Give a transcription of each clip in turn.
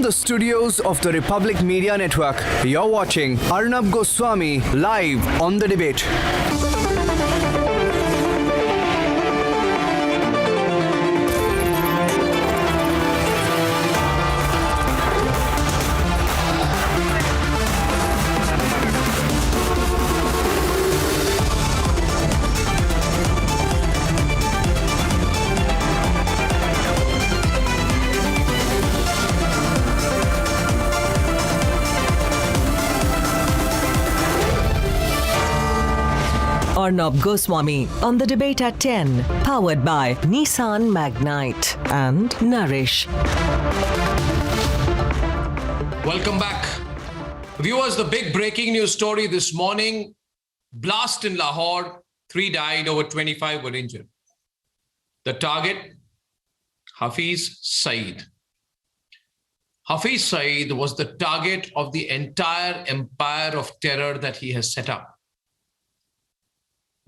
the studios of the Republic Media Network, you're watching Arnab Goswami live on The Debate. Arnab Goswami on The Debate at 10, powered by Nissan Magnite and Nourish. Welcome back. Viewers, the big breaking news story this morning, blast in Lahore, 3 died, over 25 were injured. The target, Hafiz Saeed. Hafiz Saeed was the target of the entire empire of terror that he has set up.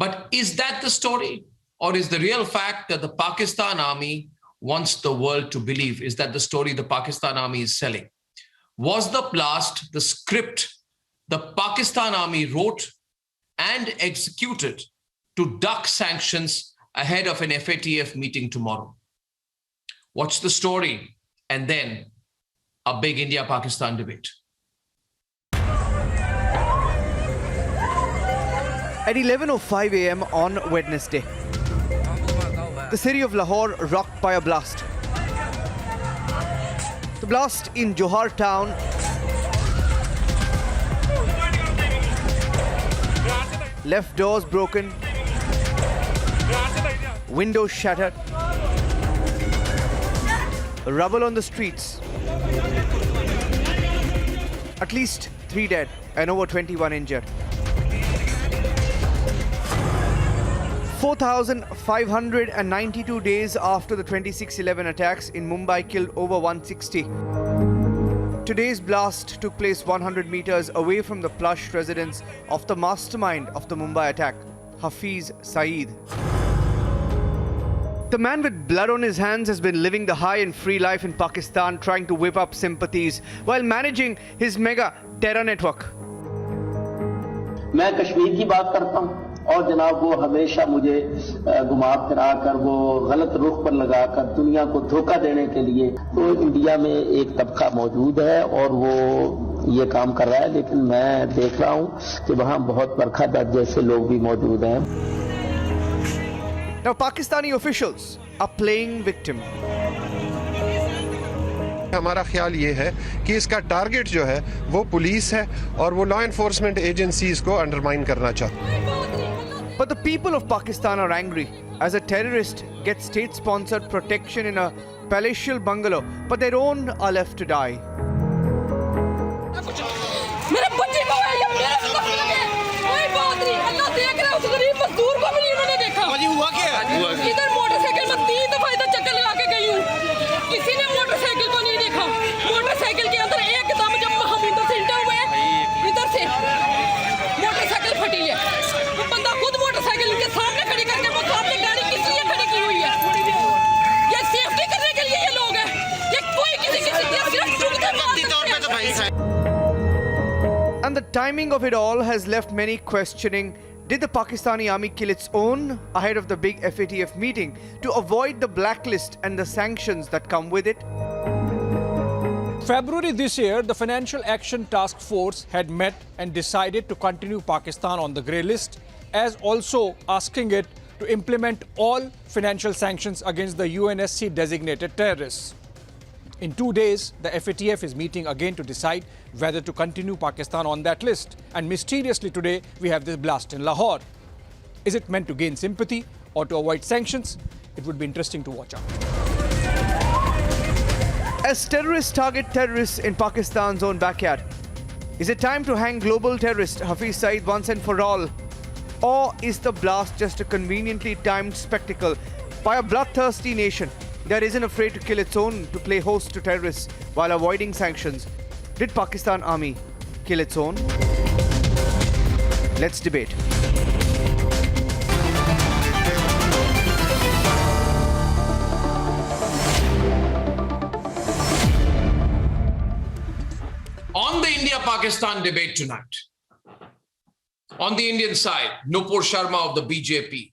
But is that the story? Or is the real fact that the Pakistan army wants the world to believe? Is that the story the Pakistan army is selling? Was the blast the script the Pakistan army wrote and executed to duck sanctions ahead of an FATF meeting tomorrow? Watch the story and then a big India-Pakistan debate. At 11:05 a.m. on Wednesday, the city of Lahore rocked by a blast. The blast in Johar town left doors broken, windows shattered, rubble on the streets, at least 3 dead and over 21 injured. 4,592 days after the 26/11 attacks in Mumbai killed over 160. Today's blast took place 100 meters away from the plush residence of the mastermind of the Mumbai attack, Hafiz Saeed. The man with blood on his hands has been living the high and free life in Pakistan, trying to whip up sympathies while managing his mega terror network. मैं कश्मीर की बात करता हूं और जनाब वो हमेशा मुझे घुमा फिरा कर वो गलत रुख पर लगाकर दुनिया को धोखा देने के लिए तो इंडिया में एक तबका मौजूद है और वो ये काम कर रहा है, लेकिन मैं देख रहा हूं कि वहां बहुत बरखा दर्ज जैसे लोग भी मौजूद हैं. Now Pakistani officials are playing victim. हमारा ख्याल ये है कि इसका टारगेट जो है वो पुलिस है और वो लॉ एनफोर्समेंट एजेंसीज को अंडरमाइन करना चाहते हैं. But the people of Pakistan are angry as a terrorist gets state-sponsored protection in a palatial bungalow, but their own are left to die. मेरे बच्चे को है या मेरे को लगे कोई बात नहीं, अल्लाह देख रहा है. उस गरीब मजदूर को भी नहीं उन्होंने देखा. हुआ क्या? इधर मोटरसाइकिल में 3 दफा इधर चक्कर लगा के गई हूँ, किसी ने मोटरसाइकिल को नहीं देखा. मोटरसाइकिल के अंदर एकदम जब हम इधर से इंटर हुए, इधर से मोटरसाइकिल फटी है. वो बंदा खुद मोटरसाइकिल के सामने खड़ी करके वो सामने गाड़ी किस लिए खड़ी की हुई है? ये सेफ्टी करने के लिए ये लोग हैं. ये कोई किसी सिर्फ चुगते मार सकते हैं. And the timing of it all has left many questioning, did the Pakistani army kill its own ahead of the big FATF meeting to avoid the blacklist and the sanctions that come with it? February this year, the Financial Action Task Force had met and decided to continue Pakistan on the grey list, as also asking it to implement all financial sanctions against the UNSC designated terrorists. In 2 days, the FATF is meeting again to decide whether to continue Pakistan on that list. And mysteriously today, we have this blast in Lahore. Is it meant to gain sympathy or to avoid sanctions? It would be interesting to watch out. As terrorists target terrorists in Pakistan's own backyard, is it time to hang global terrorist Hafiz Saeed once and for all? Or is the blast just a conveniently timed spectacle by a bloodthirsty nation that isn't afraid to kill its own to play host to terrorists while avoiding sanctions? Did Pakistan army kill its own? Let's debate. On the India-Pakistan debate tonight, on the Indian side, Nupur Sharma of the BJP,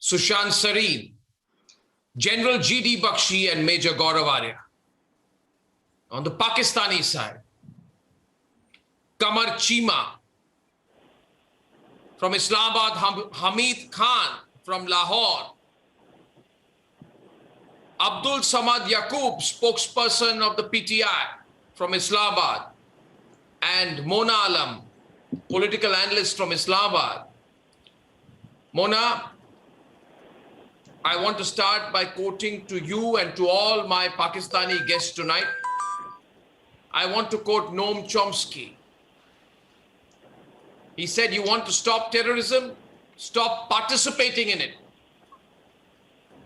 Sushant Sareen, General G.D. Bakshi and Major Gaurav Arya. On the Pakistani side, Kamar Chima from Islamabad, Hamid Khan from Lahore, Abdul Samad Yaqub, spokesperson of the PTI from Islamabad, and Mona Alam, political analyst from Islamabad. Mona, I want to start by quoting to you and to all my Pakistani guests tonight. I want to quote Noam Chomsky. He said, you want to stop terrorism? Stop participating in it.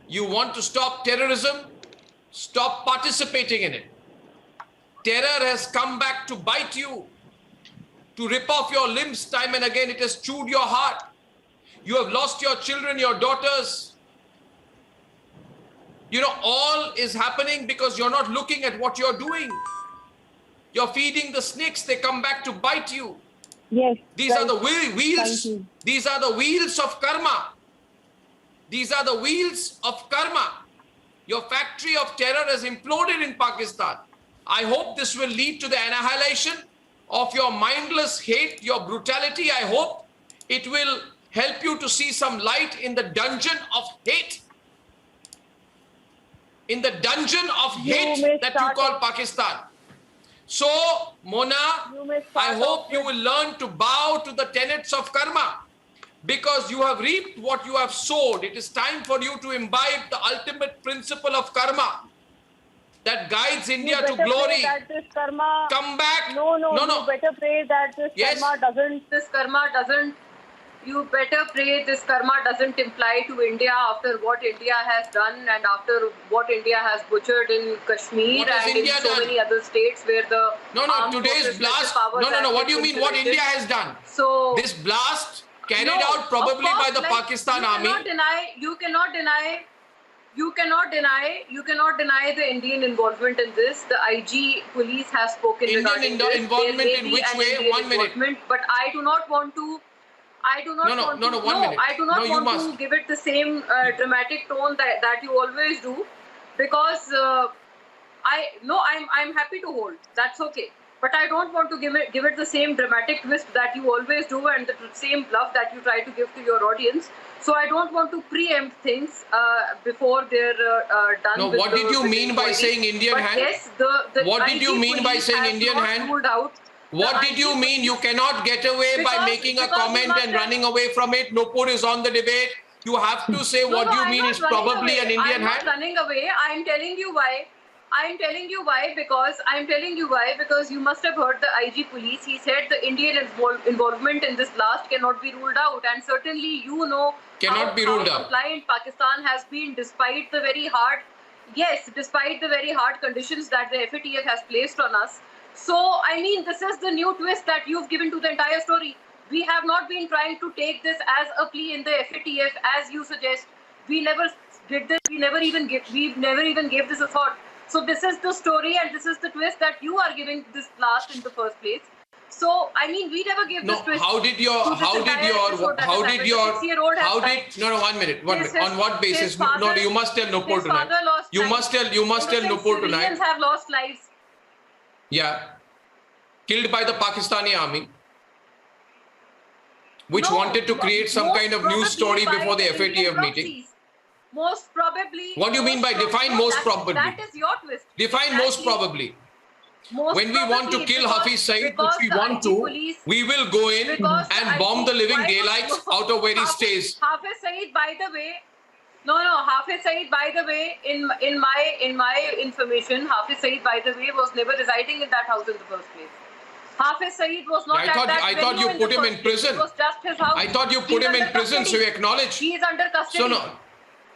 You want to stop terrorism? Stop participating in it. Terror has come back to bite you, to rip off your limbs time and again. It has chewed your heart. You have lost your children, your daughters. You know, all is happening because you're not looking at what you're doing. You're feeding the snakes, they come back to bite you. Yes. These are the wheels. These are the wheels of karma. These are the wheels of karma. Your factory of terror has imploded in Pakistan. I hope this will lead to the annihilation of your mindless hate, your brutality. I hope it will help you to see some light in the dungeon of hate. In the dungeon of hate that you call Pakistan. So, Mona, I hope you will learn to bow to the tenets of karma, because you have reaped what you have sowed. It is time for you to imbibe the ultimate principle of karma that guides India to glory. Come back. No. You better pray that this karma doesn't. You better pray this karma doesn't imply to India after what India has done and after what India has butchered in Kashmir and in so many other states where the today's blast. No. What do you mean? What India has done? So this blast carried out probably by the Pakistan army. You cannot deny the Indian involvement in this. The IG police has spoken regarding this. Involvement in which way? 1 minute. But I do not want to. I do not want to give it the same dramatic tone that you always do, because I'm happy to hold. That's okay. But I don't want to give it the same dramatic twist that you always do and the same bluff that you try to give to your audience. So I don't want to preempt things before they're done. No, what did you mean by saying Indian hand? Yes, what did you mean by saying Indian hand? What did you mean? You cannot get away by making a comment and running away from it. Nupur is on the debate. You have to say what you mean is probably an Indian hand. I'm not running away. I'm telling you why. Because you must have heard the IG police. He said the Indian involvement in this blast cannot be ruled out, and certainly you know cannot be ruled out. Compliant Pakistan has been despite the very hard conditions that the FATF has placed on us. So, I mean, this is the new twist that you've given to the entire story. We have not been trying to take this as a plea in the FATF, as you suggest. We never did this. We never even gave this a thought. So, this is the story and this is the twist that you are giving this blast in the first place. So, I mean, we never gave this twist. 1 minute. On what basis? You must tell Nupur tonight. You must tell Nupur tonight. Civilians have lost lives. Yeah, killed by the Pakistani army, which wanted to create some kind of news story before the FATF meeting. Most probably. What do you mean by define most probably? That is your twist. Define most probably. When we want to kill Hafiz Saeed, which we want to, we will go in and bomb the living daylights out of where he stays. Hafiz Saeed, by the way, Hafiz Saeed, by the way, in my information, Hafiz Saeed, by the way, was never residing in that house in the first place. Hafiz Saeed was not at that venue. I thought you put him in prison. It was just his house. I thought you put him in prison, so you acknowledge. He is under custody. So no.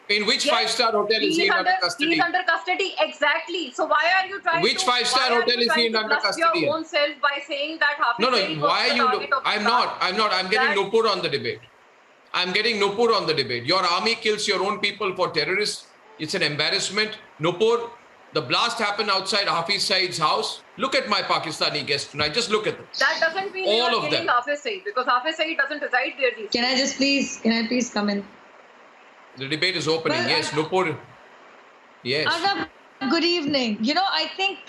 In which five-star hotel is he under custody? He is under custody, exactly. So why are you trying which five-star hotel is he under custody? Your own self by saying that Hafiz Saeed was why the target of I'm not. I'm getting Nupur on the debate. I'm getting Nupur on the debate. Your army kills your own people for terrorists. It's an embarrassment. Nupur, the blast happened outside Hafiz Saeed's house. Look at my Pakistani guests tonight. Just look at them. That doesn't mean All you of are killing them. Hafiz Saeed, because Hafiz Saeed doesn't reside there these Can days. Can I please come in? The debate is opening. Well, Yes, Nupur. Yes. Arnab, good evening. I think,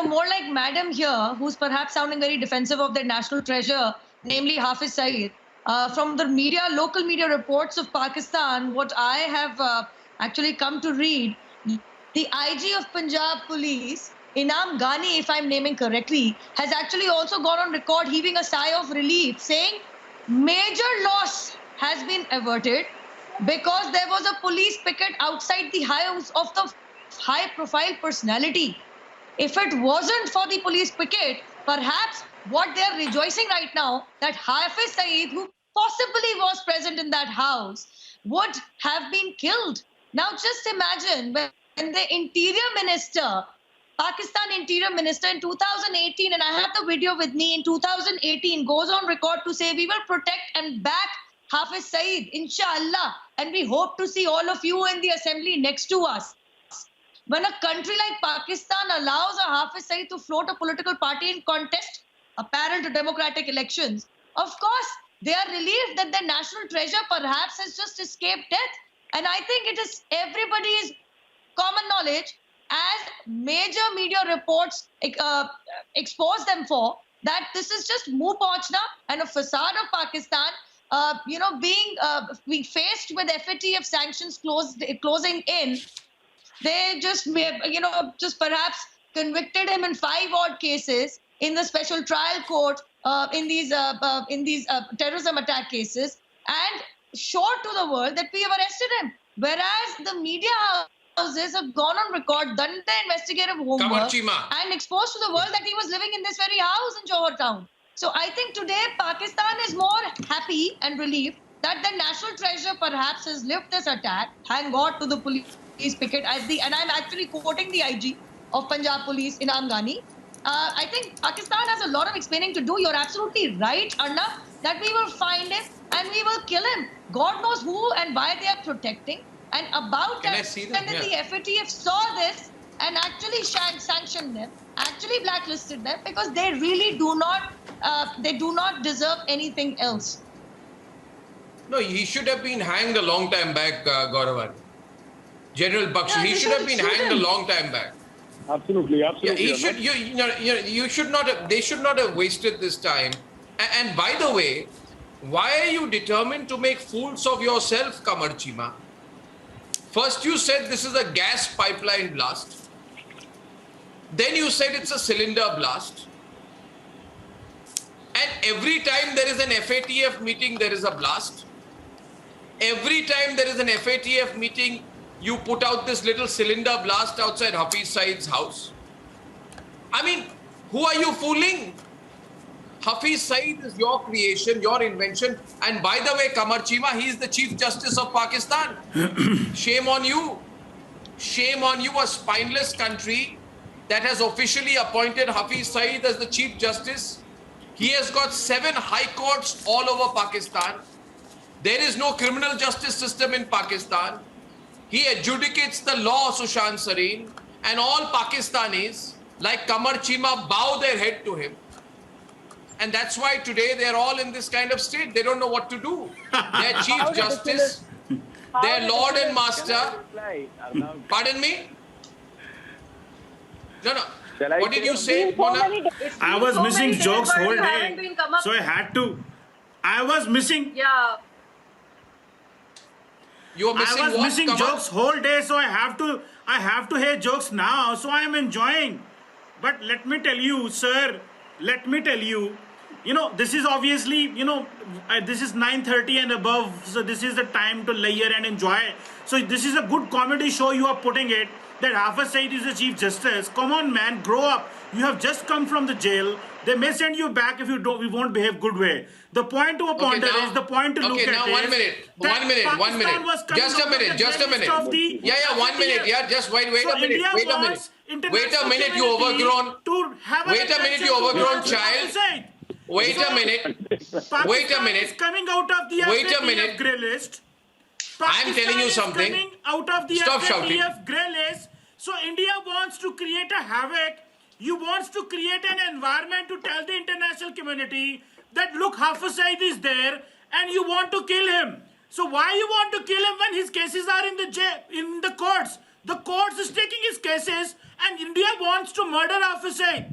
more like Madam here, who's perhaps sounding very defensive of their national treasure, namely Hafiz Saeed. From the local media reports of Pakistan, what I have actually come to read, the IG of Punjab Police, Inam Ghani, if I'm naming correctly, has actually also gone on record heaving a sigh of relief, saying major loss has been averted because there was a police picket outside the house of the high-profile personality. If it wasn't for the police picket, perhaps what they are rejoicing right now, that Hafiz Saeed, who possibly was present in that house, would have been killed. Now just imagine when the Interior Minister, Pakistan Interior Minister in 2018, and I have the video with me, in 2018 goes on record to say we will protect and back Hafiz Saeed, inshallah, and we hope to see all of you in the assembly next to us. When a country like Pakistan allows a Hafiz Saeed to float a political party in contest apparent to democratic elections, of course, they are relieved that their national treasure perhaps has just escaped death. And I think it is everybody's common knowledge, as major media reports expose them for, that this is just muh pahunchna and a facade of Pakistan, being faced with FATF sanctions closing in. They just perhaps convicted him in 5 odd cases in the special trial court in these terrorism attack cases, and showed to the world that we have arrested him. Whereas the media houses have gone on record, done the investigative homework, and exposed to the world that he was living in this very house in Johor town. So I think today Pakistan is more happy and relieved that the national treasure perhaps has lived this attack, thank God to the police picket, and I'm actually quoting the IG of Punjab Police, Inam Ghani. I think Pakistan has a lot of explaining to do. You're absolutely right, Arnab, that we will find him and we will kill him. God knows who and why they are protecting. And about that, and the FATF saw this and actually sanctioned them, actually blacklisted them, because they really do not deserve anything else. No, he should have been hanged a long time back, Gauravan. General Bakshi, he should have been hanged a long time back. Absolutely. Yeah, he should. You should not have. They should not have wasted this time. And by the way, why are you determined to make fools of yourself, Kamar Chima? First, you said this is a gas pipeline blast. Then you said it's a cylinder blast. And every time there is an FATF meeting, there is a blast. Every time there is an FATF meeting, you put out this little cylinder blast outside Hafiz Saeed's house. I mean, who are you fooling? Hafiz Saeed is your creation, your invention. And by the way, Kamar Chima, he is the Chief Justice of Pakistan. Shame on you. Shame on you, a spineless country that has officially appointed Hafiz Saeed as the Chief Justice. He has got 7 high courts all over Pakistan. There is no criminal justice system in Pakistan. He adjudicates the law, Sushant Sareen, and all Pakistanis, like Kamar Chima, bow their head to him. And that's why today they're all in this kind of state. They don't know what to do. Their Chief Justice, their Lord and Master. Pardon me? No. What did you say, Mona? I was missing jokes whole day, so I had to. I was missing. Yeah. You were missing I was what, missing Kamar? jokes whole day, so I have to hear jokes now. So I am enjoying. But let me tell you, sir. Let me tell you. This is obviously, this is 9:30 and above, so this is the time to layer and enjoy. So this is a good comedy show you are putting it, that Hafiz Saeed is the Chief Justice. Come on, man, grow up. You have just come from the jail. They may send you back if you don't. We won't behave good way. The point to ponder is, the point to look at is... Okay, now 1 minute. 1 minute. Just a minute. Yeah, 1 minute. Yeah, just wait a minute. Wait a minute. Wait a minute, you overgrown. Wait a minute, you overgrown child. Wait a minute. Wait a minute. Is coming out of the FATF grey list. I'm telling you something. Coming out of the Stop FATF shouting. grey list. So India wants to create a havoc You want to create an environment to tell the international community that look, Hafiz Saeed is there and you want to kill him. So why you want to kill him when his cases are in the courts? The courts is taking his cases and India wants to murder Hafiz Saeed.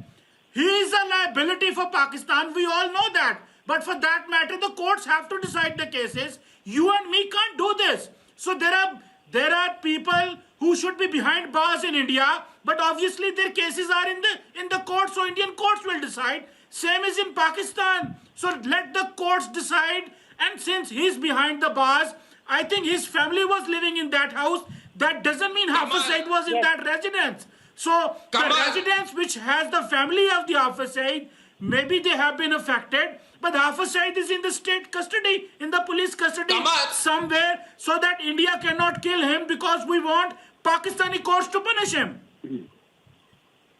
He is a liability for Pakistan. We all know that. But for that matter, the courts have to decide the cases. You and me can't do this. So there are people who should be behind bars in India, but obviously their cases are in the courts, so Indian courts will decide. Same is in Pakistan. So let the courts decide. And since he's behind the bars, I think his family was living in that house. That doesn't mean Hafiz Saeed was in that residence. So the residence which has the family of the Hafiz Saeed, maybe they have been affected, but Hafiz Saeed is in the state custody, in the police custody somewhere, so that India cannot kill him because we want Pakistani courts to punish him.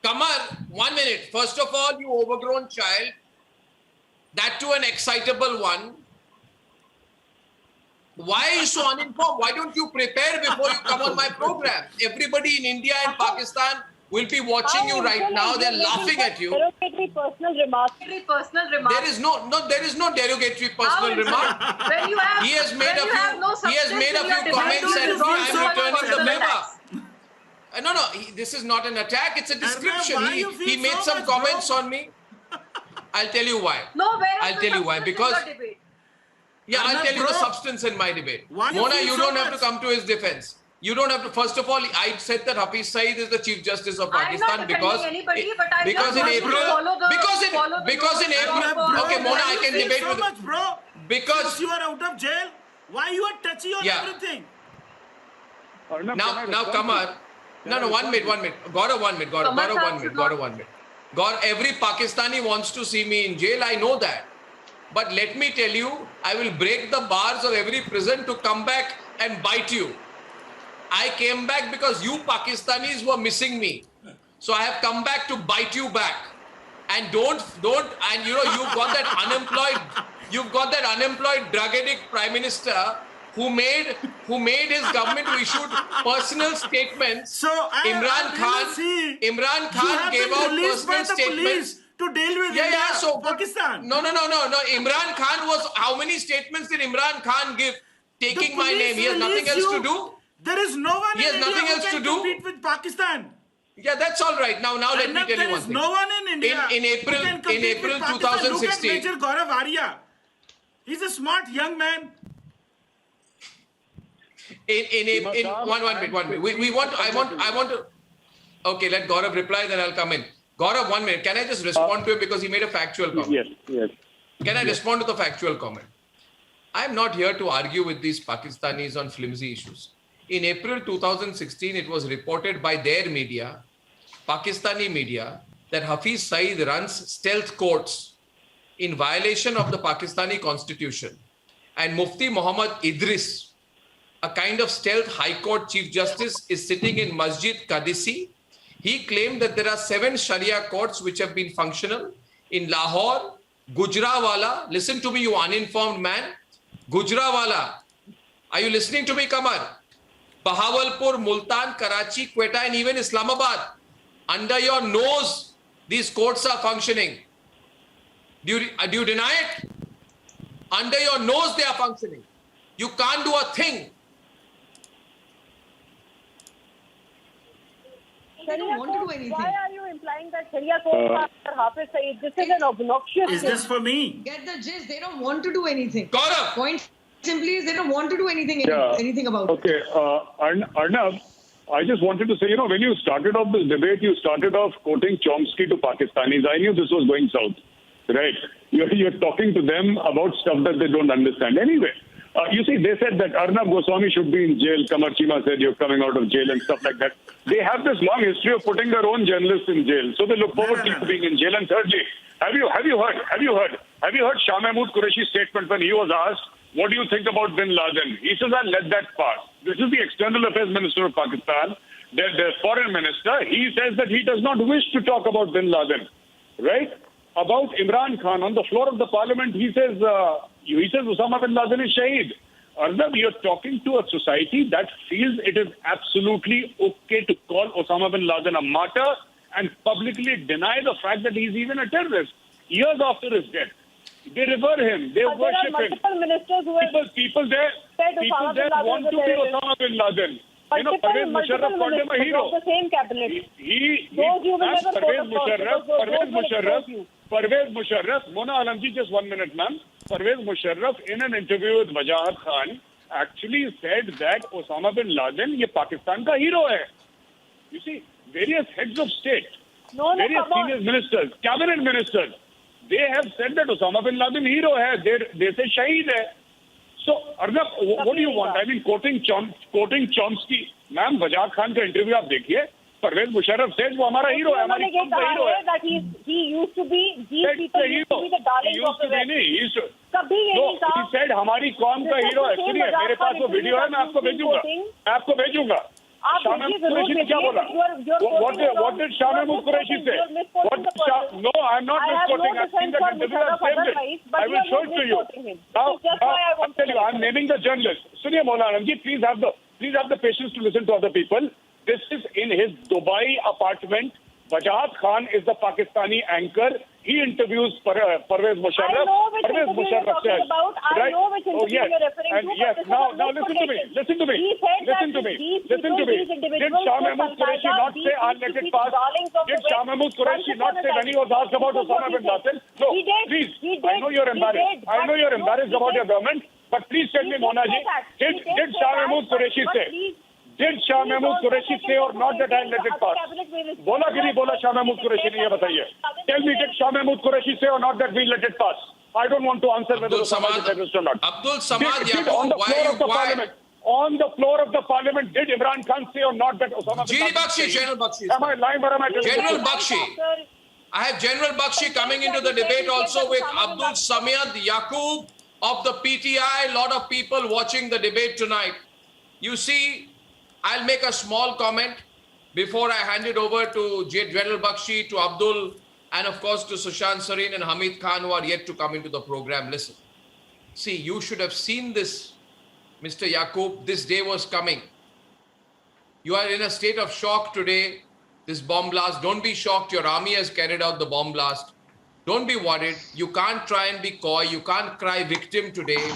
Kamar, 1 minute. First of all, you overgrown child, that too an excitable one. Why are you so uninformed? Why don't you prepare before you come on my program? Everybody in India and Pakistan will be watching you right now. They're laughing at you. Derogatory personal remarks. There is no derogatory personal remark. When you have, he has made a few comments and I'm returning the favor. No, this is not an attack. It's a description. He made some comments on me. I'll tell you why. I'll tell you why. Because I'll tell you the substance in my debate. Mona, you don't have to come to his defense. You don't have to. First of all, I said that Hafiz Saeed is the Chief Justice of Pakistan because in April. Okay, Mona, I can debate with you. Because you are out of jail. Why you are touchy on everything? Now, Kamar. No, 1 minute. Gaurav, 1 minute. Gaurav, 1 minute. Gaurav, every Pakistani wants to see me in jail. I know that. But let me tell you, I will break the bars of every prison to come back and bite you. I came back because you Pakistanis were missing me. So I have come back to bite you back. And and you've got that unemployed drug addict Prime Minister who made his government who issued personal statements. So Imran Khan gave out personal statements to deal with Pakistan. No. Imran Khan was, how many statements did Imran Khan give taking my name? He has nothing else to do. There is no one in India who can compete with Pakistan. Yeah, that's all right. Now let me tell you one thing. There is no one in India in April 2016. Look at Major Gaurav Arya. He's a smart young man. One minute. I want to. Okay, let Gaurav reply, then I'll come in. Gaurav, 1 minute. Can I just respond to him because he made a factual comment? Yes. Can I respond to the factual comment? I am not here to argue with these Pakistanis on flimsy issues. In April 2016, it was reported by their media, Pakistani media, that Hafiz Saeed runs stealth courts in violation of the Pakistani constitution. And Mufti Muhammad Idris, a kind of stealth High Court Chief Justice, is sitting in Masjid Qadisi. He claimed that there are 7 Sharia courts which have been functional in Lahore, Gujranwala. Listen to me, you uninformed man. Gujranwala. Are you listening to me, Kamar? Bahawalpur, Multan, Karachi, Quetta, and even Islamabad. Under your nose, these courts are functioning. Do you deny it? Under your nose, they are functioning. You can't do a thing. They don't want to do anything. Why are you implying that Sharia courts are Hafiz Saeed? This is an obnoxious Is this for me? Get the gist. They don't want to do anything. Gaurav! Point simply is they don't want to do anything about it. Okay, Arnab, I just wanted to say, when you started off this debate, you started off quoting Chomsky to Pakistanis. I knew this was going south, right? You're talking to them about stuff that they don't understand. Anyway, you see, they said that Arnab Goswami should be in jail. Kamar Chima said you're coming out of jail and stuff like that. They have this long history of putting their own journalists in jail. So they look forward to you being in jail. And thirdly, have you heard Shah Mahmood Qureshi's statement when he was asked, what do you think about bin Laden? He says, I'll let that pass. This is the External Affairs Minister of Pakistan, the Foreign Minister. He says that he does not wish to talk about bin Laden, right? About Imran Khan, on the floor of the parliament, he says Osama bin Laden is Shaheed. Arnab, you're talking to a society that feels it is absolutely okay to call Osama bin Laden a martyr and publicly deny the fact that he's even a terrorist years after his death. They revere him. They worship him. Multiple ministers who People there want to be Osama bin Laden. You know, Pervez Musharraf called him a hero. The same cabinet. Pervez Musharraf, Mona Alamji, just 1 minute, ma'am. Pervez Musharraf, in an interview with Wajahat Khan, actually said that Osama bin Laden, ye Pakistan ka hero hai. You see, various heads of state, various senior ministers, cabinet ministers, they have said that Osama bin Laden hero hai. They say Shaheed hai. So, Arnab, what do you want? I mean, quoting Chomsky. Ma'am, Wajahat Khan ka interview aap dekhiye. Pervez Musharraf said वो हमारा hero है, हमारी कौम का hero है. That he used to be, these people used to be the darlings of the West. कभी ये नहीं कहा. He said हमारी कौम का हीरो है. सुनिए, मेरे पास वो वीडियो है, मैं आपको भेजूंगा. Shah Mahmood Qureshi ने क्या बोला? What did Shah Mahmood Qureshi say? No, I'm not misquoting. I've seen that interview. I've saved it. I will show it to you. Now, I'm telling you, I'm naming the journalist. Suniye Maula Anandji, please have the patience to listen to other people. This is in his Dubai apartment. Wajahat Khan is the Pakistani anchor. He interviews Pervez Musharraf. I know which Pervez interview you're talking about. I know which interview you're referring to. Yes, now listen to me. He said Listen to me. Did Shah Mahmood Qureshi not say, I'll let it pass? Did Shah Mahmood Qureshi not say when he was asked about Osama bin Laden? No, please. I know you're embarrassed. I know you're embarrassed about your government. But please tell me, Mona ji, did Shah Mahmood Qureshi say? Did Shah Mahmood Qureshi say or not that I'll let it pass? Bola ki nahi bola Shah Mahmood Qureshi ne, ye bataiye. Tell me, did Shah Mahmood Qureshi say or not that we'll let it pass? I don't want to answer whether Osama is a terrorist or not. Abdul Samad, on the floor of the parliament, did Imran Khan say or not that Osama bin Laden? General Bakshi. Am I lying or am I telling the General truth? Bakshi. I have General Bakshi coming into the debate also with Abdul Samad Yaqub of the PTI. A lot of people watching the debate tonight. You see, I'll make a small comment before I hand it over to General Bakshi, to Abdul, and of course to Sushant Sareen and Hamid Khan, who are yet to come into the program. Listen, see, you should have seen this, Mr. Yaqub. This day was coming. You are in a state of shock today, this bomb blast. Don't be shocked. Your army has carried out the bomb blast. Don't be worried. You can't try and be coy. You can't cry victim today.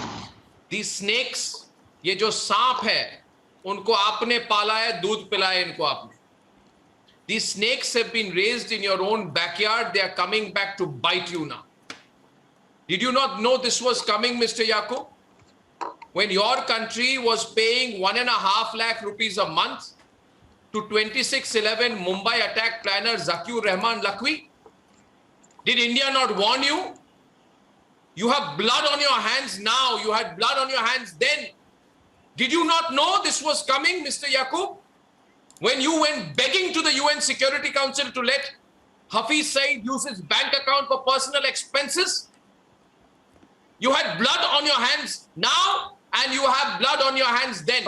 These snakes, ये जो सांप है, उनको आपने पाला है, दूध पिलाया इनको आपने. These snakes have been raised in your own backyard. They are coming back to bite you now. Did you not know this was coming, Mr. Yaqub? When your country was paying 1.5 lakh rupees a month to 26/11 Mumbai attack planner Zakir Rahman Lakhvi? Did India not warn you? You have blood on your hands now. You had blood on your hands then. Did you not know this was coming, Mr. Yaqub? When you went begging to the UN Security Council to let Hafiz Saeed use his bank account for personal expenses? You had blood on your hands now, and you have blood on your hands then.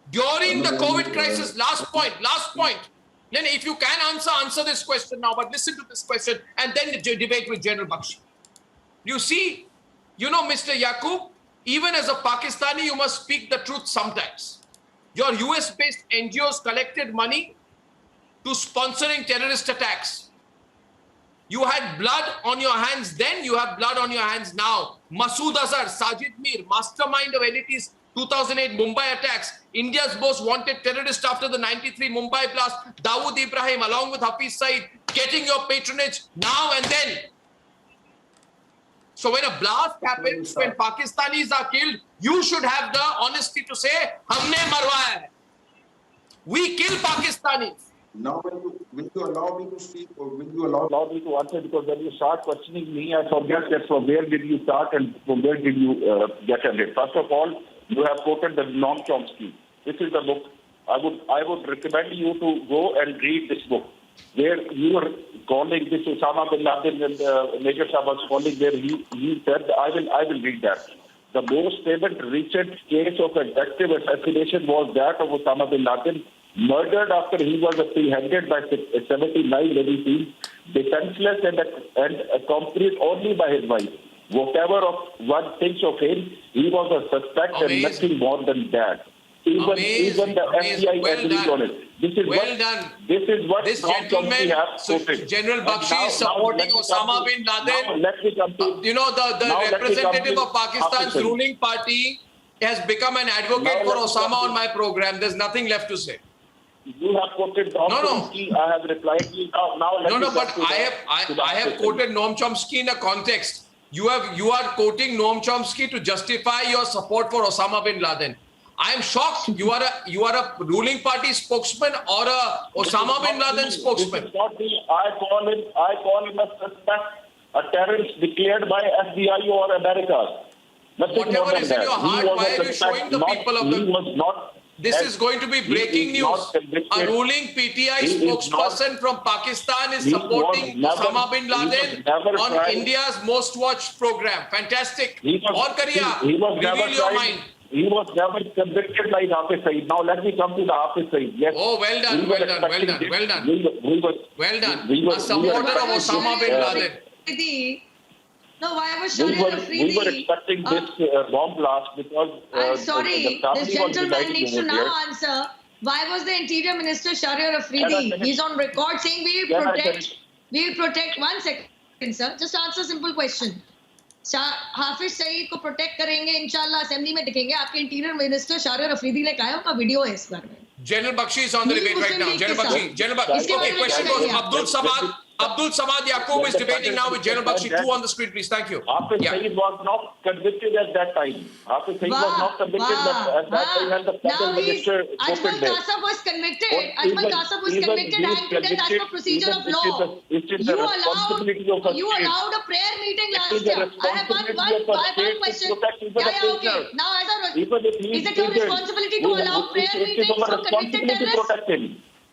During the COVID crisis, last point. Then if you can answer this question now, but listen to this question and then the debate with General Bakshi. You see, you know, Mr. Yaqub, even as a Pakistani, you must speak the truth sometimes. Your US-based NGOs collected money to sponsoring terrorist attacks. You had blood on your hands then, you have blood on your hands now. Masood Azhar, Sajid Mir, mastermind of LET's 2008 Mumbai attacks, India's most wanted terrorist after the 93 Mumbai blast, Dawood Ibrahim, along with Hafiz Saeed, getting your patronage now and then. So when a blast happens, when Pakistanis are killed, you should have the honesty to say, "Humne marwaya hai." We kill Pakistanis. Now, will you allow me to speak, or will you allow me to answer? Because when you start questioning me, I forget that from where did you start and from where did you get ended. First of all, you have quoted the Noam Chomsky. This is the book. I would recommend you to go and read this book, where you are calling this Osama bin Laden, and Major Shah was calling, where he said, I will read that. The most famous recent case of active assassination was that of Osama bin Laden, murdered after he was apprehended by 79 Navy SEALs, defenseless and accompanied only by his wife. Whatever of one thinks of him, he was a suspect and nothing more than that. Even the FBI agreed on it. Well done. This is what this Noam gentleman, Chomsky has so quoted. General And Bakshi is supporting Osama bin Laden. Now let me come to. You know, the representative of Pakistan's ruling party has become an advocate for Osama on my program. There's nothing left to say. You have quoted Noam Chomsky. I have replied to you. Now let me No, but I have quoted Noam Chomsky in a context. You are quoting Noam Chomsky to justify your support for Osama bin Laden. I am shocked. You are a ruling party spokesman or a Osama bin Laden spokesman. This is not the, I call him a suspect, a terrorist declared by FBI or America. Whatever is in your heart, why are you showing the people of the... This is going to be breaking news. A ruling PTI spokesperson from Pakistan is supporting Osama bin Laden on India's most watched program. Fantastic. Aur kariya. Reveal your mind. He was never convicted like Hafiz Saeed. Now let me come to the Hafiz Saeed. Yes. Oh, well done. A supporter of Osama bin Laden. No, why was Sharia Afridi? We were expecting this bomb blast because... I'm sorry, this gentleman needs to now answer. Why was the Interior Minister Sharia Afridi? He's on record saying we will protect... One second, sir. Just answer a simple question. Hafiz Saeed को protect करेंगे इंशाल्लाह assembly में दिखेंगे आपके interior minister शारिर Afridi ने कहा उनका video है इस बारे में General Bakshi is on the debate right now. General Bakshi. Okay, question goes Abdul Samad Yaqub is debating now with General Bakshi. Two on the screen, please. Thank you. Hafiz Saeed was not convicted at that time. Hafiz Saeed was not convicted at that time when the federal minister Ajmal Kasab was convicted. Ajmal Kasab was convicted and today as per procedure of law. You allowed a prayer meeting last year. I have one question. Okay. Now, is it your responsibility to allow prayer meetings for convicted terrorists?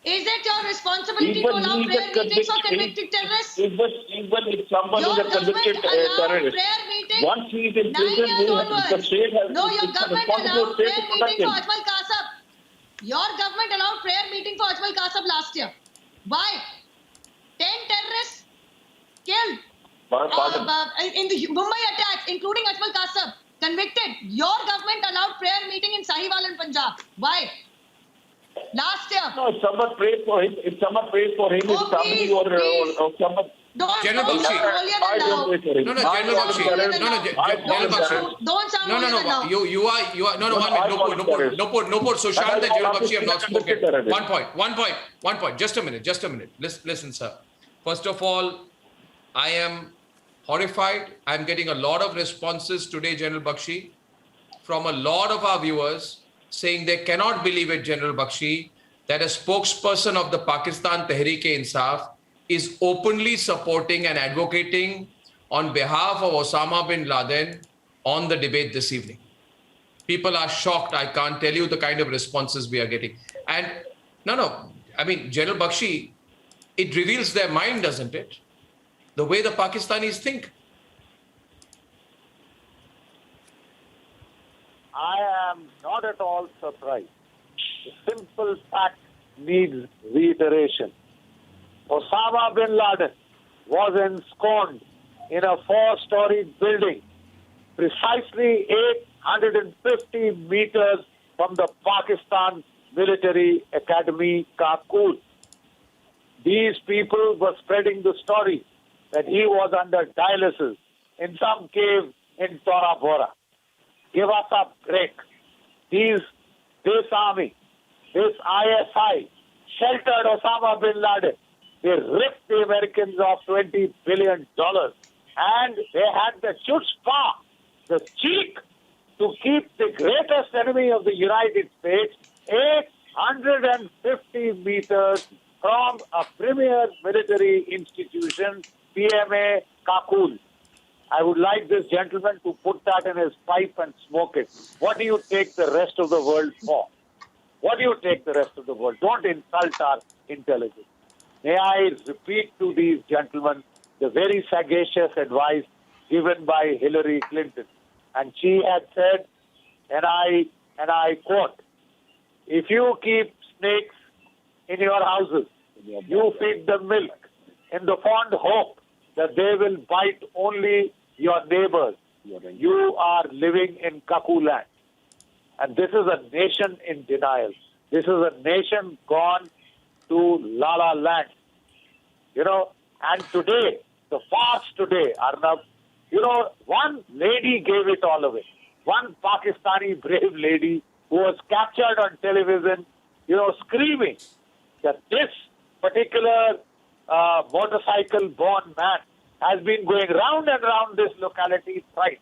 Is it your responsibility to allow prayer meetings for convicted terrorists? Even if someone is a convicted terrorist, once he is in prison, the state has... No, your government allowed prayer meeting for Ajmal Kasab. Your government allowed prayer meeting for Ajmal Kasab last year. Why? 10 terrorists killed in the Mumbai attacks, including Ajmal Kasab, convicted. Your government allowed prayer meeting in Sahiwal and Punjab. Why? Last year. No, if someone prays for him, his family or someone... General Bakshi. I don't pray for him. General Bakshi. Don't sound now. You are, no, 1 minute. No, Sushant and General Bakshi have not spoken. One point. Just a minute. Listen, sir. First of all, I am horrified. I am getting a lot of responses today, General Bakshi, from a lot of our viewers saying they cannot believe it, General Bakshi, that a spokesperson of the Pakistan Tehreek-e-Insaf is openly supporting and advocating on behalf of Osama bin Laden on the debate this evening. People are shocked. I can't tell you the kind of responses we are getting. And General Bakshi, it reveals their mind, doesn't it? The way the Pakistanis think. I am not at all surprised. The simple fact needs reiteration. Osama bin Laden was ensconced in a 4-story building precisely 850 meters from the Pakistan Military Academy, Kabul. These people were spreading the story that he was under dialysis in some cave in Tora Bora. Give us a break. This army, this ISI, sheltered Osama bin Laden. They ripped the Americans of $20 billion. And they had the chutzpah, the cheek, to keep the greatest enemy of the United States 850 meters from a premier military institution, PMA Kabul. I would like this gentleman to put that in his pipe and smoke it. What do you take the rest of the world for? What do you take the rest of the world? Don't insult our intelligence. May I repeat to these gentlemen the very sagacious advice given by Hillary Clinton. And she had said, and I quote, if you keep snakes in your houses, you feed them milk in the fond hope that they will bite only your neighbors. You are living in Kaku land. And this is a nation in denial. This is a nation gone to La La Land. And today, the fast today, Arnab, one lady gave it all away. One Pakistani brave lady who was captured on television, screaming that this particular motorcycle-born man has been going round and round this locality thrice.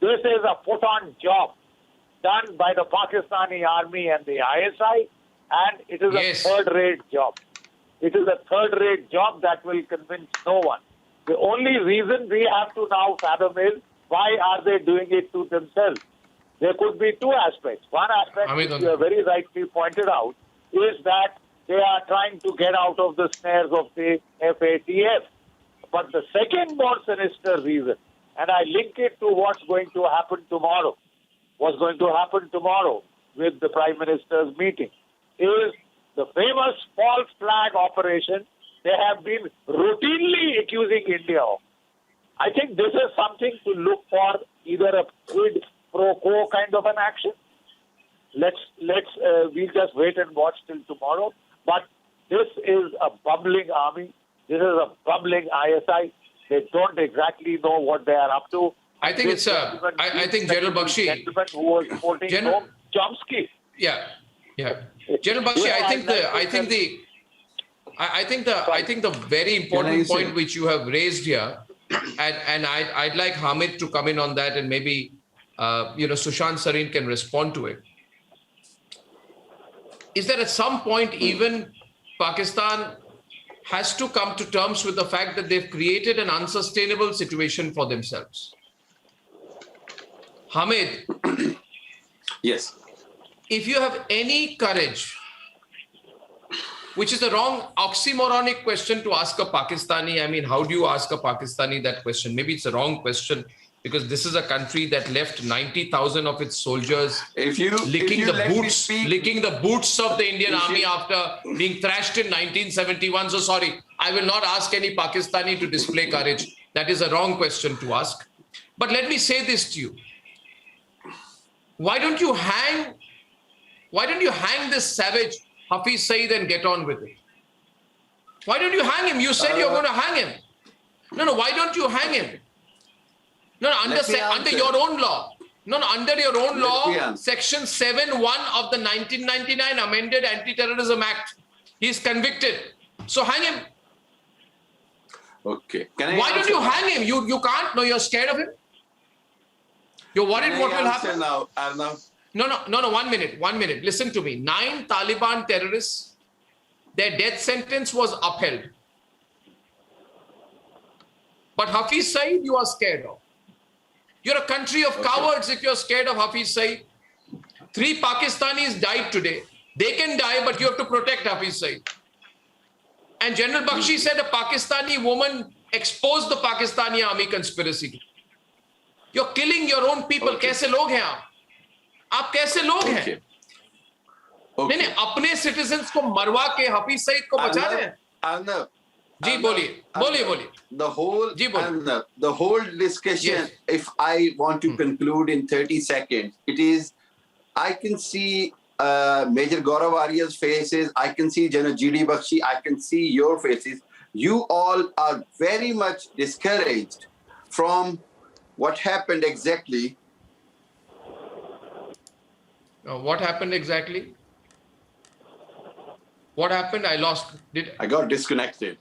This is a put-on job done by the Pakistani army and the ISI, and it is a third-rate job. It is a third-rate job that will convince no one. The only reason we have to now fathom is, why are they doing it to themselves? There could be two aspects. One aspect, which you have very rightly pointed out, is that they are trying to get out of the snares of the FATF. But the second more sinister reason, and I link it to what's going to happen tomorrow with the Prime Minister's meeting, is the famous false flag operation they have been routinely accusing India of. I think this is something to look for, either a quid pro quo kind of an action. We'll just wait and watch till tomorrow. But this is a bumbling army. This is a bumbling ISI. They don't exactly know what they are up to. I think it's I think General Bakshi, gentleman who was quoting Chomsky. Yeah. General Bakshi, I think the very important point which you have raised here, and I'd like Hamid to come in on that, and maybe Sushant Sareen can respond to it, is that at some point even Pakistan has to come to terms with the fact that they've created an unsustainable situation for themselves. Hamid. Yes. If you have any courage, which is a wrong oxymoronic question to ask a Pakistani. I mean, how do you ask a Pakistani that question? Maybe it's a wrong question, because this is a country that left 90,000 of its soldiers licking the boots of the Indian army after being thrashed in 1971. So sorry, I will not ask any Pakistani to display courage. That is a wrong question to ask. But let me say this to you. Why don't you hang this savage Hafiz Saeed and get on with it? Why don't you hang him? You said you're going to hang him. No, why don't you hang him? No, under your own law. No, under your own law, Section 7(1) of the 1999 amended Anti-Terrorism Act. He's convicted. So hang him. Okay. Why don't you hang him? You can't? No, you're scared of him? You're worried what will happen? Now, Arnav? No, 1 minute. Listen to me. 9 Taliban terrorists, their death sentence was upheld. But Hafiz Saeed, you are scared of. You're a country of cowards if you're scared of Hafiz Saeed. 3 Pakistanis died today. They can die, but you have to protect Hafiz Saeed. And General Bakshi said a Pakistani woman exposed the Pakistani army conspiracy. You're killing your own people. कैसे लोग हैं आप? आप कैसे लोग हैं? नहीं, अपने citizens को मरवा के हाफिज सईद को बचा रहे हैं? Arnav, जी बोलिए. The whole discussion, if I want to conclude in 30 seconds, it is, I can see Major Gaurav Arya's faces, I can see General Jodi Bakshi, I can see your faces. You all are very much discouraged from what happened exactly. What happened exactly? What happened? I lost. I got disconnected.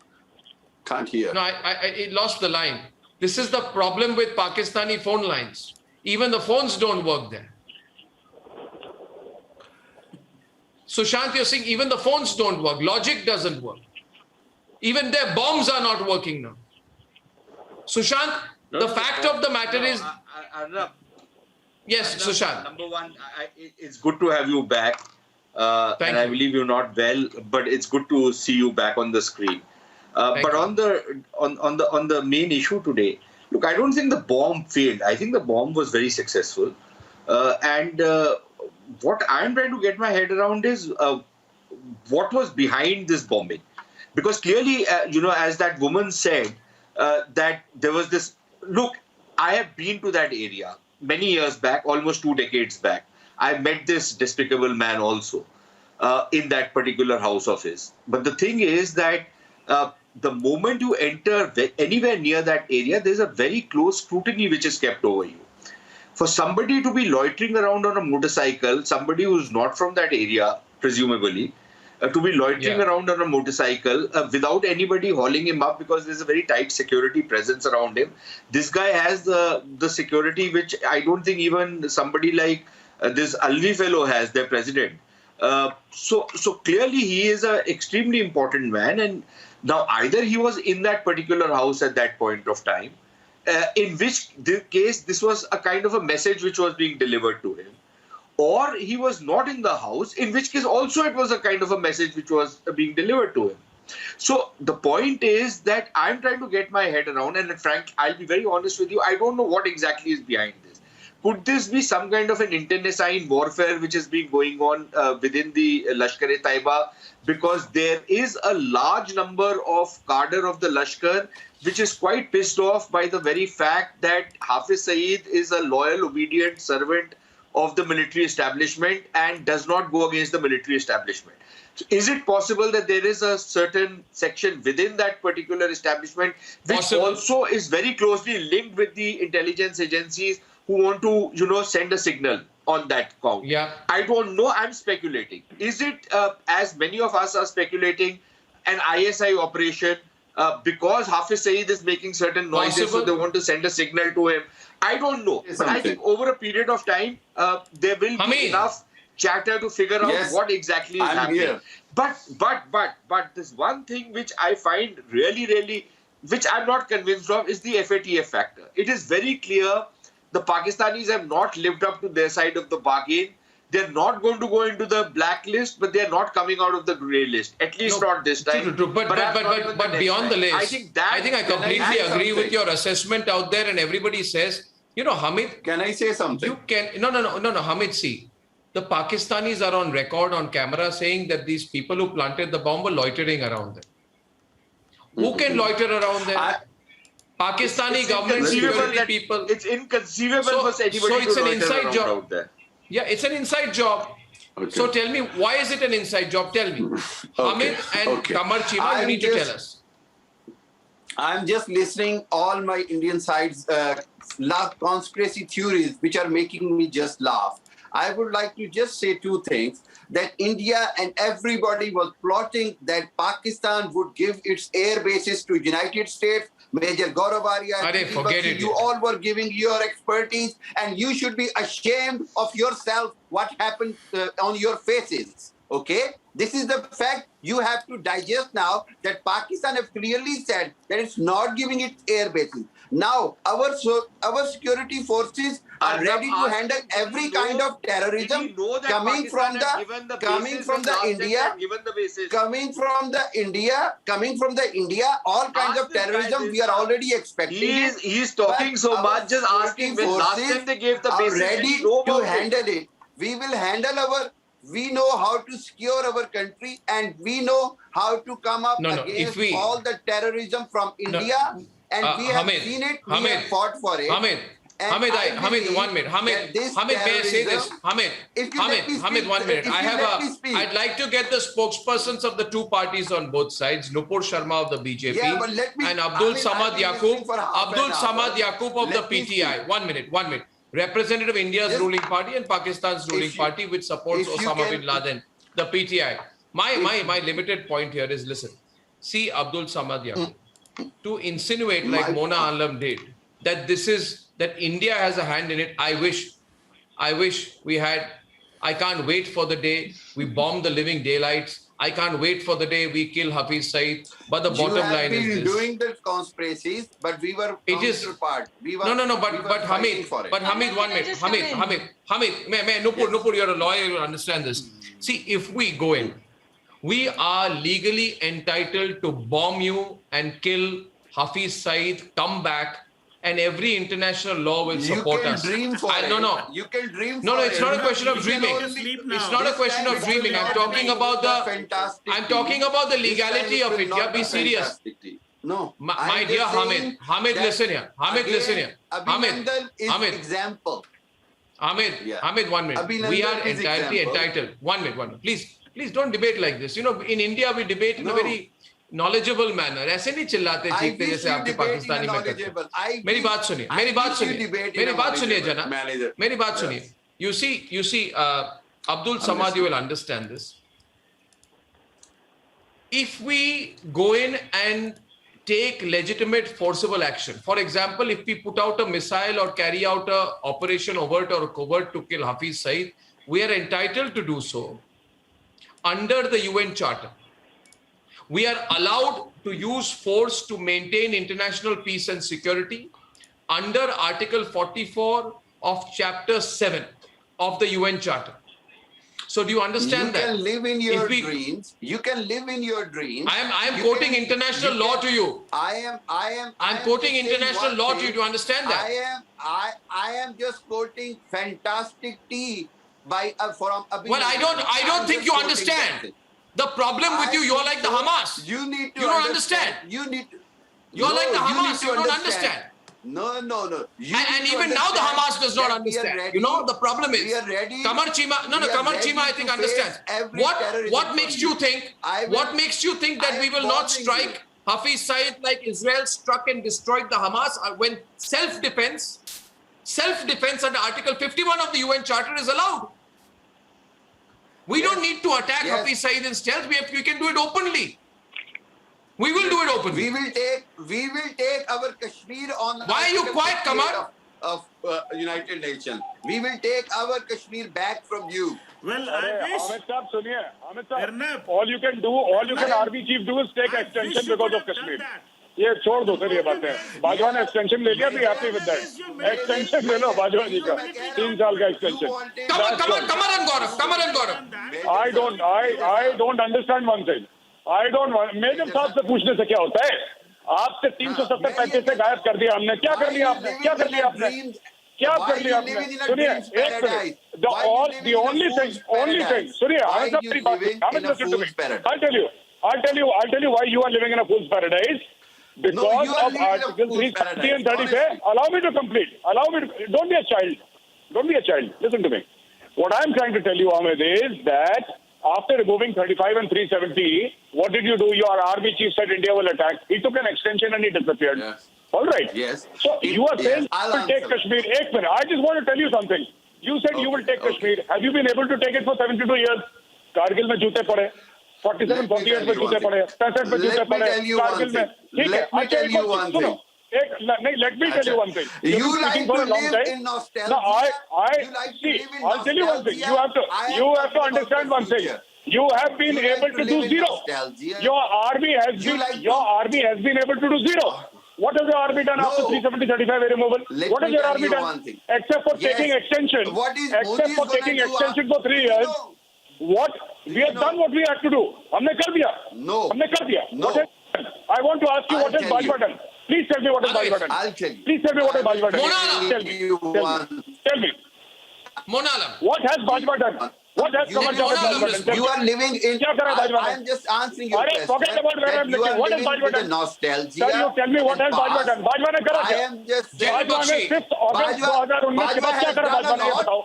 Can't hear. No, I lost the line. This is the problem with Pakistani phone lines. Even the phones don't work there. Sushant, you're saying even the phones don't work. Logic doesn't work. Even their bombs are not working now. Sushant, the fact of the matter is... Yes, Sushant. Number one, it's good to have you back. And I believe you're not well, but it's good to see you back on the screen. But on the main issue today, look, I don't think the bomb failed. I think the bomb was very successful. And what I'm trying to get my head around is what was behind this bombing. Because clearly, as that woman said, that there was this... Look, I have been to that area many years back, almost 2 decades back. I met this despicable man also. in that particular house of his. But the thing is that the moment you enter anywhere near that area, there's a very close scrutiny which is kept over you. For somebody to be loitering around on a motorcycle, somebody who's not from that area, presumably, to be loitering around on a motorcycle without anybody hauling him up, because there's a very tight security presence around him. This guy has the security which I don't think even somebody like this Alvi fellow has, their president. So clearly he is an extremely important man, and now either he was in that particular house at that point of time, in which case this was a kind of a message which was being delivered to him, or he was not in the house, in which case also it was a kind of a message which was being delivered to him. So the point is that I'm trying to get my head around, and Frank, I'll be very honest with you, I don't know what exactly is behind this. Could this be some kind of an internecine warfare which has been going on within the Lashkar-e-Taiba? Because there is a large number of cadre of the Lashkar which is quite pissed off by the very fact that Hafiz Saeed is a loyal, obedient servant of the military establishment and does not go against the military establishment. So is it possible that there is a certain section within that particular establishment which also is very closely linked with the intelligence agencies who want to, send a signal on that count? Yeah. I don't know. I'm speculating. Is it, as many of us are speculating, an ISI operation because Hafiz Saeed is making certain noises, so they want to send a signal to him? I don't know. But I think over a period of time, there will be enough chatter to figure out what exactly is happening. Here. But this one thing which I find really, which I'm not convinced of, is the FATF factor. It is very clear the Pakistanis have not lived up to their side of the bargain. They're not going to go into the blacklist, but they're not coming out of the grey list. At least not this time. True. But beyond the list, I think I completely agree with your assessment out there, and everybody says, Hamid. Can I say something? You can. No, Hamid, see. The Pakistanis are on record, on camera, saying that these people who planted the bomb were loitering around them. Who can loiter around there? Pakistani government security people. It's inconceivable for anybody it's to an loiter inside around job. out there. Yeah, it's an inside job. Okay. So tell me, why is it an inside job? Tell me. Hamid and Kamar Chima, you need to tell us. I'm just listening all my Indian sides conspiracy theories which are making me just laugh. I would like to just say two things, that India and everybody was plotting that Pakistan would give its air bases to United States. Major Gaurav, you all were giving your expertise, and you should be ashamed of yourself what happened on your faces. Okay? This is the fact you have to digest now, that Pakistan have clearly said that it's not giving its air bases. Now, our security forces are ready to handle every kind of terrorism coming from the India, all kinds of terrorism we are already expecting. He's talking so much, just ask him when last time they gave the bases. Ready to handle it. We will handle we know how to secure our country, and we know how to come up against all the terrorism from India. And we have seen it, we have fought for it. Hamid, 1 minute. Hamid, may I say this? Hamid, 1 minute. I'd like to get the spokespersons of the two parties on both sides, Nupur Sharma of the BJP and Abdul Samad Yaqub of the PTI. 1 minute. Representative India's ruling party and Pakistan's ruling party, which supports Osama bin Laden, the PTI. My limited point here is, listen, see Abdul Samad Yaqub, to insinuate like Mona Alam did, that India has a hand in it. I wish we had. I can't wait for the day we bomb the living daylights. I can't wait for the day we kill Hafiz Saeed. But the bottom line is this. You have been doing the conspiracies, but we were counterpart. But Hamid, 1 minute. Hamid, Nupur, you're a lawyer, you'll understand this. See, if we go in, we are legally entitled to bomb you and kill Hafiz Saeed, come back, and every international law will support us. You can dream for it. You can dream for it. No, it's not a question of dreaming. It's not a question of dreaming. I'm talking about the legality of it. Yeah, be serious. No. My dear Hamid, listen here. Hamid, example. Hamid, 1 minute. We are entirely entitled. 1 minute. Please Please don't debate like this. You know, in India we debate in a very knowledgeable manner. ऐसे नहीं चिल्लाते चीखते जैसे आपके पाकिस्तानी में करते. मेरी बात सुनिए. मेरी बात सुनिए जना. मेरी बात सुनिए. You see, Abdul Samad, you will understand this. If we go in and take legitimate forcible action, for example, if we put out a missile or carry out a operation overt or covert to kill Hafiz Saeed, we are entitled to do so under the UN Charter. We are allowed to use force to maintain international peace and security under Article 44 of Chapter 7 of the UN Charter. So do you understand that? You can live in your dreams. You can live in your dreams. I am quoting international law to you. I'm quoting international law to you. Do you understand that? I am just quoting fantastic tea by from. Well, I don't think you understand. The problem with you, you're like the Hamas. You need to. You don't understand. You're like the Hamas. You don't understand. No. And even now the Hamas does not understand. You know, the problem is, Kamar Chima, I think, understands. What makes you think that we will not strike Hafiz Saeed like Israel struck and destroyed the Hamas when self-defense under Article 51 of the UN Charter is allowed? We don't need to attack Hafiz Saeed in stealth. We can do it openly. We will do it openly. We will take our Kashmir on. Why are you quiet, Kamar? Of United Nations. We will take our Kashmir back from you. Well, I wish. Ahmed Saab, suniye. Ahmed Saab, all you can army chief do is take extension because of Kashmir. ये छोड़ दो sir ये बातें. बाजवा ने extension ले लिया. Be happy with that. Extension ले लो बाजवा जी का. 3 साल का extension. Kamar and Gaurav. I don't understand one thing. Major साहब से पूछने से क्या होता है? आपसे 370 से गायब कर दिया हमने. क्या कर लिया आपने? सुनिए, एक मिनट. The only thing. सुनिए, Ahmed, listen to me. I'll tell you why you are living in a fool's paradise. Because of Articles 370 and 35. Allow me to complete. Don't be a child. Listen to me. What I'm trying to tell you, Ahmed, is that after removing 35 and 370, what did you do? Your army chief said India will attack. He took an extension and he disappeared. Yes. All right. Yes. So you are saying you will take Kashmir. Ek minute. I just want to tell you something. You said you will take Kashmir. Have you been able to take it for 72 years? Kargil में जूते पड़े. 47, 48 में जूते पड़े. 65 में जूते पड़े. Kargil में. Let me tell you one thing. Let me tell you one thing. You like to live in nostalgia. No, I'll tell you one thing. You have to understand one thing. You have been able to do zero. Your army has been able to do zero. What has your army done after 370, 35 removal? What has your army done? Except for taking extension. Except for taking extension for 3 years. What? We have done what we had to do. हमने कर दिया. No. हमने कर दिया. No. I want to ask you what has Bajwa done. Please tell me what has Bajwa done. I'll tell you. Please tell me what has Bajwa done. Tell me. Monalam. What has Bajwa done? What has Kamar Javed done? You are living in. I am just answering your question. Forget about where I'm living. What has Bajwa done? Nostalgia. Tell me what has Bajwa done. Bajwa ने करा क्या? I am just saying. Bajwa ने 5th August 2019 के बाद क्या करा Bajwa ने ये बताओ.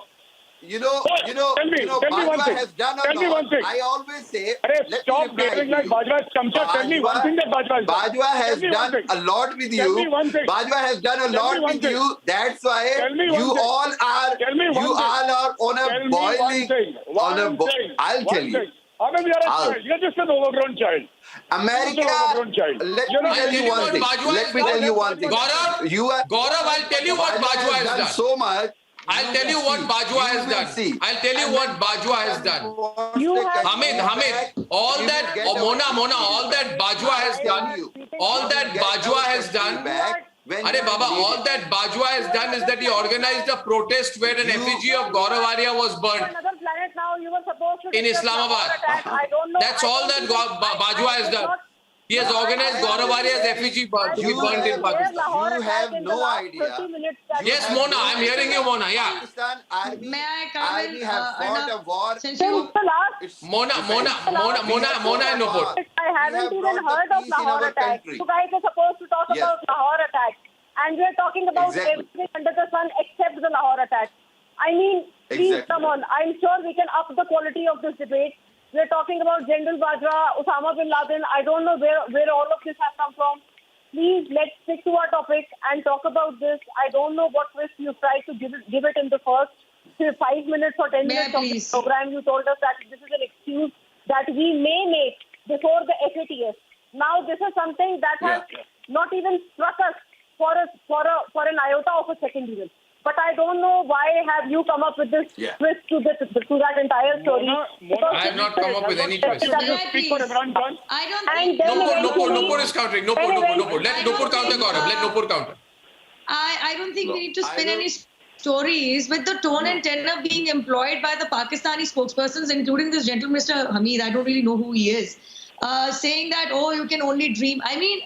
You know, Bajwa has done a lot. I always say, stop behaving like Bajwa's chamcha. Tell me one thing that Bajwa has done. Bajwa has done a lot with you. Bajwa has done a lot with you. That's why you all are on a boiling. I'll tell you. You're just an overgrown child. America, let me tell you one thing. Gaurav, I'll tell you what Bajwa has done. So much. I'll tell you what Bajwa has done. Hamid, all that, Mona, all that Bajwa has done, Arey Baba, all that Bajwa has done is that he organized a protest where an effigy of Gaurav Arya was burnt in Islamabad. That's all that Bajwa has done. He has organized Gaurav Arya's effigy to be burnt in Pakistan. You have no idea. Yes, Mona, I'm hearing you, Mona. Yeah. Pakistan army, May I come in, have fought a war. Mona and Nupur. I haven't even heard of Lahore attack. You guys are supposed to talk about Lahore attack. And we are talking about everything under the sun except the Lahore attack. I mean, please come on. I'm sure we can up the quality of this debate. We're talking about General Bajwa, Osama bin Laden. I don't know where all of this has come from. Please, let's stick to our topic and talk about this. I don't know what twist you tried to give it in the first 5 minutes or 10 minutes of the program. You told us that this is an excuse that we may make before the FATF. Now, this is something that has not even struck us for an iota of a second even. But I don't know why have you come up with this twist to that entire story. I have not come up with any twist. I don't think... Nopur is countering. Nopur. Let Nopur counter, Gaurav. Let Nopur counter. I don't think we need to spin any stories with the tone and tenor being employed by the Pakistani spokespersons, including this gentleman, Mr. Hamid. I don't really know who he is. Saying that, oh, you can only dream. I mean,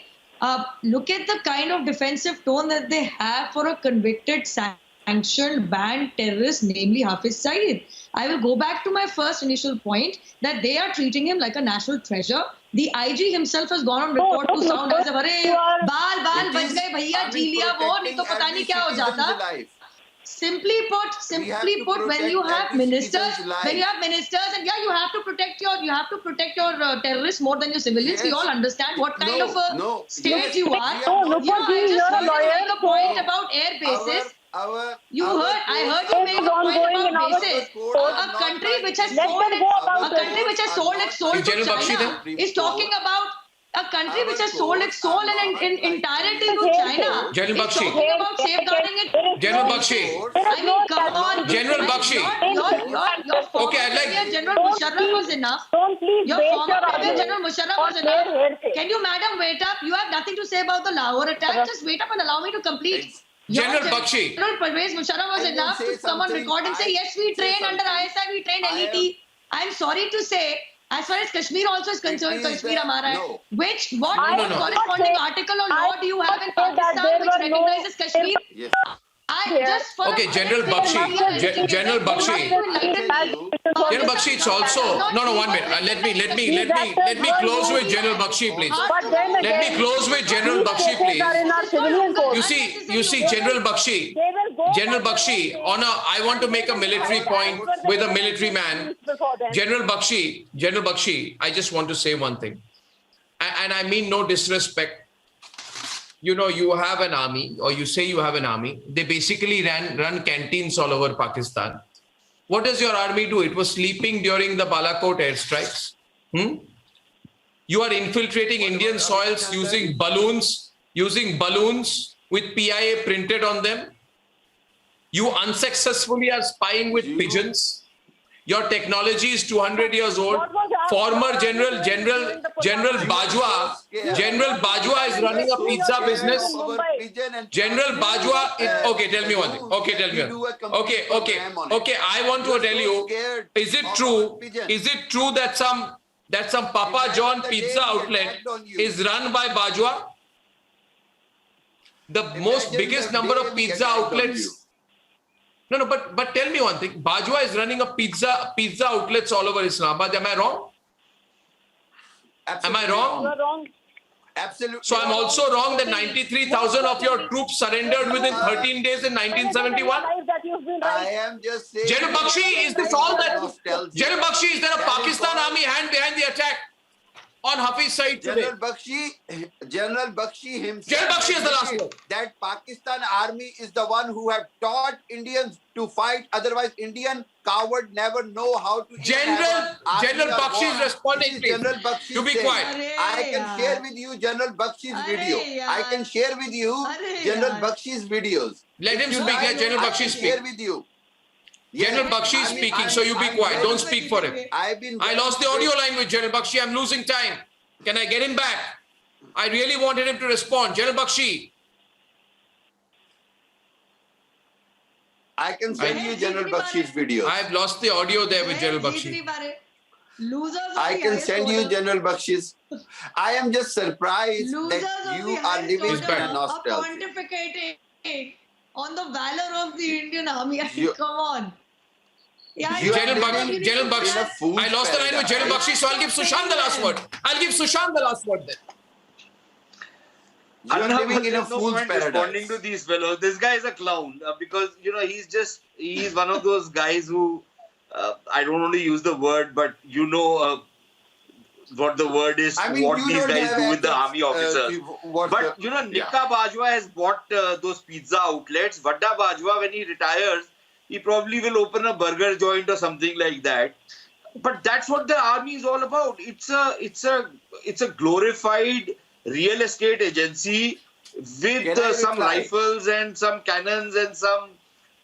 look at the kind of defensive tone that they have for a convicted sanctioned, banned terrorist, namely Hafiz Saeed. I will go back to my first initial point that they are treating him like a national treasure. The IG himself has gone on record to sound as a baal bach gaye bhaiya ji liya wo nahi to pata nahi kya ho jata. Simply put, when you have ministers, and you have to protect your terrorists more than your civilians. We all understand what kind of a state you are. I just want to make a point about air bases. I heard you make a point about bases. A country which has sold its soul to China is talking about a country which has sold its soul in entirety to China. General Bakshi. Is talking about safeguarding it. General Bakshi. I mean, come on. General Bakshi. Your former Premier General Musharraf was enough. Your former Premier General Musharraf was enough. Can you, madam, wait up? You have nothing to say about the Lahore attack. Just wait up and allow me to complete. General Bakshi. General Pervez Musharraf was enough to come on record and say, yes, we train under ISI, we train NET. I'm sorry to say, as far as Kashmir also is concerned, Kashmir hamara hai. What corresponding article or law do you have in Pakistan which recognizes Kashmir? Yes. General Bakshi. General Bakshi, it's also no. 1 minute. Let me close with General Bakshi, please. Let me close with General Bakshi, please. You see, General Bakshi. I want to make a military point with a military man. General Bakshi. I just want to say one thing, and I mean no disrespect. You know, you have an army, or you say you have an army. They basically run canteens all over Pakistan. What does your army do? It was sleeping during the Balakot airstrikes. You are infiltrating Indian soils using balloons with PIA printed on them. You unsuccessfully are spying with pigeons. Your technology is 200 years old. Former General Bajwa is running a pizza business. General Bajwa, okay, tell me one thing. Okay, I want to tell you, is it true that some Papa John pizza outlet is run by Bajwa? The biggest number of pizza outlets. No, but tell me one thing. Bajwa is running a pizza outlets all over Islamabad. Am I wrong? Am I wrong? You are wrong. Absolutely. So I'm also wrong that 93,000 of your troops surrendered within 13 days in 1971? I am just saying. General Bakshi, is this all that? General Bakshi, is there a Pakistan army hand behind the attack on Hafiz Saeed today? General Bakshi himself. General Bakshi is the last one. That Pakistan army is the one who have taught Indians to fight. Otherwise, Indian coward never know how to. General Bakshi is responding. General Bakshi. To be quiet. I can share with you General Bakshi's video. I can share with you General Bakshi's videos. Let him speak. Let General Bakshi speak. Share with you. General Bakshi is speaking, so you be quiet. Don't speak for him. I lost the audio line with General Bakshi. I'm losing time. Can I get him back? I really wanted him to respond. General Bakshi. I can send you General Bakshi's video. I've lost the audio there with General Bakshi. I can send you General Bakshi's. I am just surprised that you are living in nostalgia. Pontificating on the valor of the Indian army. Come on. General Bakshi. I lost the line with General Bakshi, so I'll give Sushant the last word. Then. You are living in a fool's paradise. Responding to these fellows, this guy is a clown because he's one of those guys who I don't want to use the word, but you know what the word is, what these guys do with the army officers. But you know, Nikka Bajwa has bought those pizza outlets. Vadda Bajwa, when he retires, he probably will open a burger joint or something like that. But that's what the army is all about. It's a glorified real estate agency with some rifles and some cannons and some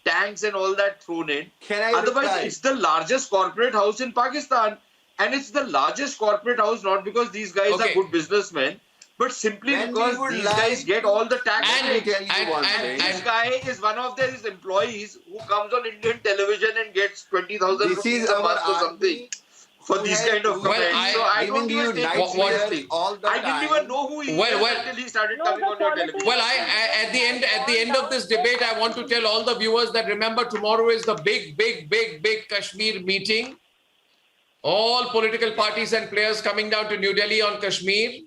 tanks and all that thrown in. Otherwise, it's the largest corporate house in Pakistan. And it's the largest corporate house, not because these guys are good businessmen, but simply because these guys get all the tax. And this guy is one of their employees who comes on Indian television and gets 20,000 rupees a month or something for these kind of comments. So I don't even take it seriously. I didn't even know who he is until he started coming on your television. Well, at the end of this debate, I want to tell all the viewers that remember tomorrow is the big Kashmir meeting. All political parties and players coming down to New Delhi on Kashmir.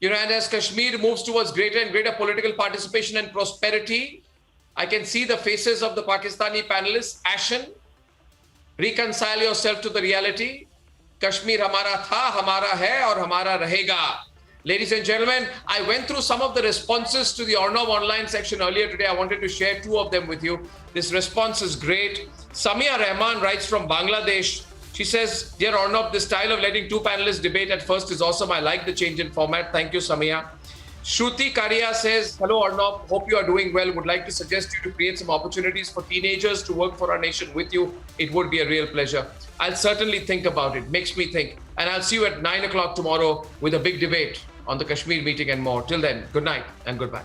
You know, and as Kashmir moves towards greater and greater political participation and prosperity, I can see the faces of the Pakistani panelists ashen. Reconcile yourself to the reality. Kashmir hamara tha, hamara hai, aur hamara rahega. Ladies and gentlemen, I went through some of the responses to the Arnav online section earlier today. I wanted to share two of them with you. This response is great. Samia Rahman writes from Bangladesh. She says, "Dear Arnav, this style of letting two panelists debate at first is awesome. I like the change in format. Thank you, Samia." Shruti Karia says, "Hello, Arnav. Hope you are doing well. Would like to suggest you to create some opportunities for teenagers to work for our nation with you. It would be a real pleasure." I'll certainly think about it. Makes me think. And I'll see you at 9 o'clock tomorrow with a big debate on the Kashmir meeting and more. Till then, good night and goodbye.